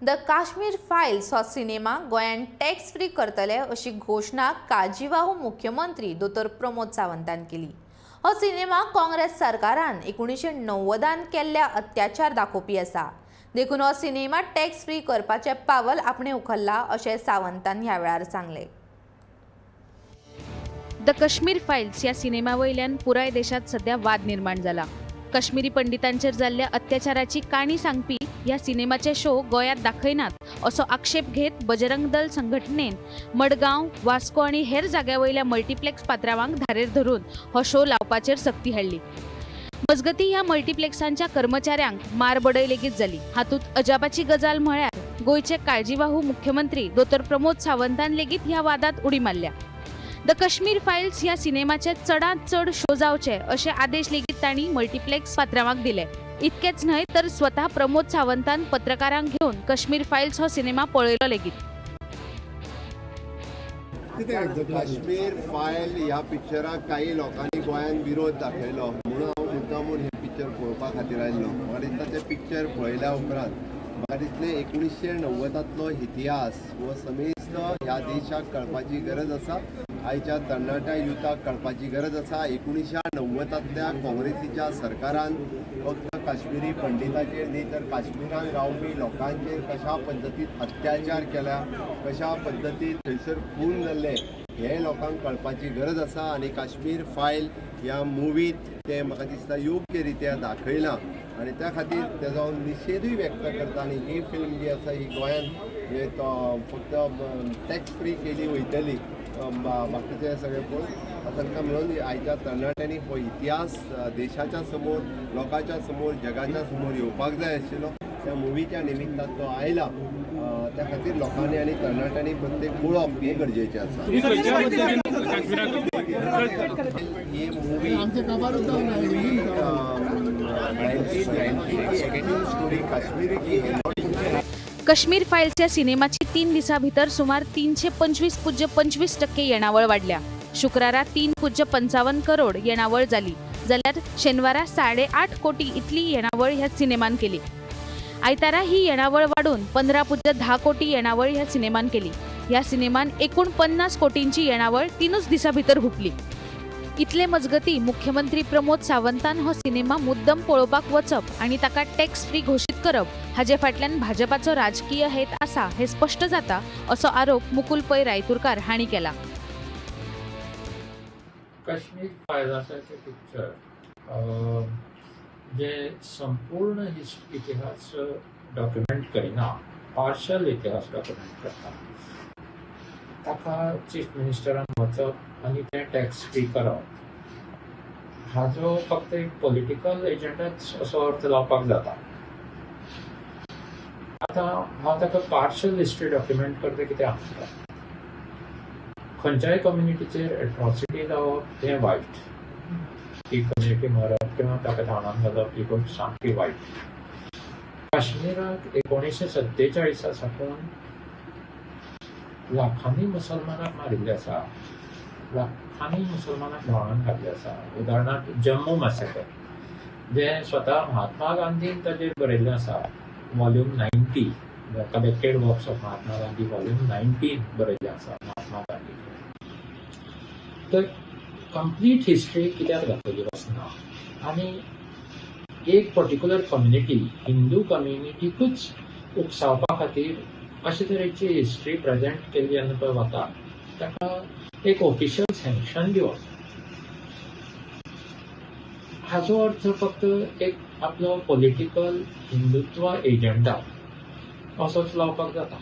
The Kashmir files हो cinema गोंयान tax free करतले अशी घोषणा काळजीवाहू मुख्यमंत्री डॉ. प्रमोद सावंतान केली। हो सिनेमा काँग्रेस सरकारान 1990 केल्ल्या अत्याचार दाखोवपी आसा। देखून हो सिनेमा टॅक्स फ्री करपाचे पावल आपणे उखल्ला अशें सावंतान ह्या वेळार सांगले। द काश्मीर फाइल्स या सिनेमा वयल्यान पुराय देशात सध्या वाद निर्माण जाला। काश्मीरी पंडितांचेर जाल्ल्या अत्याचाराची काणी सांगपी या सिनेमाचे शो गोयात दाखयनात असो आक्षेप घेत बजरंग दल संघटनेन मडगांव, वास्को आणि हेर जाग्या वयल्या मल्टीप्लेक्स पात्रांवांक धारेर धरून हो शो लावपाचेर सक्ती हाडली। मजगती ह्या मल्टीप्लेक्सांच्या कर्मचाऱ्यांक मारबडय लेगीत जाली। हातूंत अजापाची गजाल म्हळ्यार गोयचे काळजीवाहू मुख्यमंत्री डॉ. प्रमोद सावंतान लेगीत ह्या वादात उडी मारल्या। द काश्मीर फाइल्स ह्या सिनेमाचे चडांत चड शो जावचे असे आदेश लेगीत तांणी मल्टीप्लेक्स पात्रांवांक दिले। इतकेच न्हय तर स्वतः प्रमोद सावंतान पत्रकारांक घेवन काश्मीर फाइल्स हो सिनेमा पळयलो लेगीत। काश्मीर फायल ह्या पिक्चराक काही लोकांनी गोंयान विरोध दाखयलो म्हणून हांव मुद्दामून हे पिक्चर पळोवपा खातीर आयिल्लो। म्हाका दिसता तें पिक्चर पळयल्या उपरांत म्हाका दिसलें 1990तलो इतिहास हो समेस्त ह्या देशाक कळपाची गरज आसा, आयच्या तरणाट्या युथाक कळपाची गरज आसा। 1990तल्या काँग्रेसीच्या सरकारान फक्त काश्मीरी पंडितांचेर न्ही तर काश्मीरान रावपी लोकांचेर कशा पद्दतीन अत्याचार केल्या, कशा पद्दतीन थंयसर खून जाल्ले हे लोकांक कळपाची गरज आसा। आनी काश्मीर फायल ह्या मुवींत ते म्हाका दिसता योग्य रित्या दाखयलां आनी त्या खातीर तेजो निशेधूय व्यक्त करता। आनी ही फिल्म जी आसा ही गोंयान हे फक्त टॅक्स फ्री केली वयतली बाकीचे सगळे पळोवन तांकां मेळून आयच्या तरणाट्यांनी हो इतिहास देशाच्या समोर, लोकांच्या समोर, जगाच्या समोर येवपाक जाय आशिल्लो। त्या मुवीच्या निमित्तान तो आयला, त्या खातीर लोकांनी आनी तरणाट्यांनी प्रत्येक पळोवप हे गरजेचें आसा। ही मुवी 1990 स्टोरी काश्मीरी की काश्मीर फाइल्स या सिनेमाची 3 दिसां भितर सुमार 325.25% येणावळ वाढल्या। शुक्रारा 3.55 करोड येणावळ जाली, जाल्यार शेनवारा 8.5 कोटी इतली येणावळ ह्या सिनेमान केली। आयतारा ही येणावळ वाढून 15.10 कोटी येणावळ ह्या सिनेमान केली। ह्या सिनेमान एकूण 50 कोटींची येणावळ 3 दिसां भितर हुपली। इतले मजगती मुख्यमंत्री प्रमोद सावंतान हो सिनेमा मुद्दम पळोवपाक वचप आणि ताका टॅक्स फ्री घोषित करप हाचे फाटल्यान भाजपाचो राजकीय हेत आसा हे स्पष्ट जाता असो आरोप मुकुल पै रायतुरकार हांणी केला। काश्मीर फायल्साचे पिक्चर जे संपूर्ण इतिहास डॉक्युमेंट करिना, पार्शल इतिहास डॉक्युमेंट करता। ताका चीफ मिनिस्टरान वचप आनी तें टॅक्स फ्री करप हाजो फक्त एक पॉलिटिकल एजेंडाच असो अर्थ लावपाक जाता। आतां हांव ताका पार्शल हिस्ट्री डॉक्युमेंट करता कित्याक म्हणटा, खंयच्याय कम्युनिटीचेर एट्रॉसिटी जावप हें वायट, ती कम्युनिटी मरप किंवा ताका धांवडावन घालप ही गोश्ट सामकी वायट। काश्मीराक 1947 साकून लाखांनी मुसलमानाक मारिल्ले आसा, लाखांनी मुसलमानाक धांवडावन घातले आसा। उदाहरणार्थ जम्मू मॅसेकर जे स्वता महात्मा गांधीन ताचेर बरयल्लें आसा, volume 90 collected works of Mahatma Gandhi volume 19 बरयल्लें आसा महात्मा गांधी। तर कंप्लीट हिस्ट्री कित्याक दाखयली वचना आनी एक पर्टिक्युलर कम्युनिटी, हिंदू कम्युनिटीकूच उकसावपा खातीर अशे तरेची हिस्ट्री प्रेजेंट केली जेन्ना पळय वता ताका एक ऑफिशियल सँक्शन दिवप हाजो अर्थ फक्त एक आपलो पॉलिटिकल हिंदुत्व एजेंडा असोच लावपाक जाता।